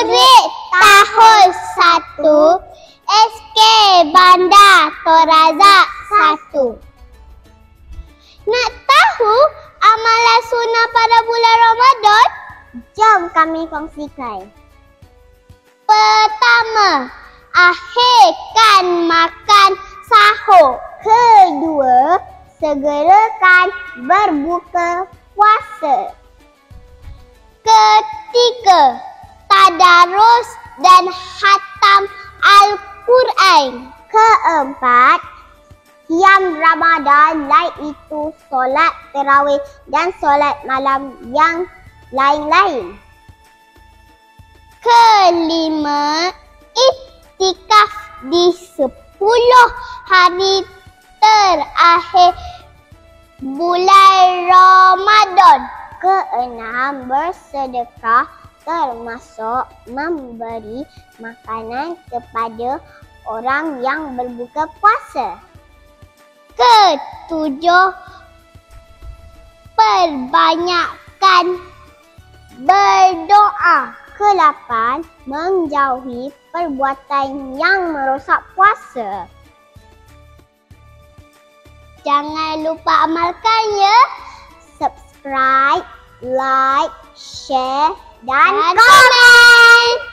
Murid tahun 1 SK Bandar Toraza 1. Nak tahu amalan sunnah pada bulan Ramadan? Jom kami kongsikan. Pertama, akhirkan makan sahur. Kedua, segerakan berbuka puasa. Ketiga, tadarus dan khatam Al-Quran. Keempat, qiyam Ramadan, lain itu solat tarawih dan solat malam yang lain-lain. Kelima, iktikaf di 10 hari terakhir bulan Ramadan. Keenam, bersedekah termasuk memberi makanan kepada orang yang berbuka puasa. Ketujuh, perbanyakkan berdoa. Kelapan, menjauhi perbuatan yang merosak puasa. Jangan lupa amalkan ya. Subscribe, like, share dan komen.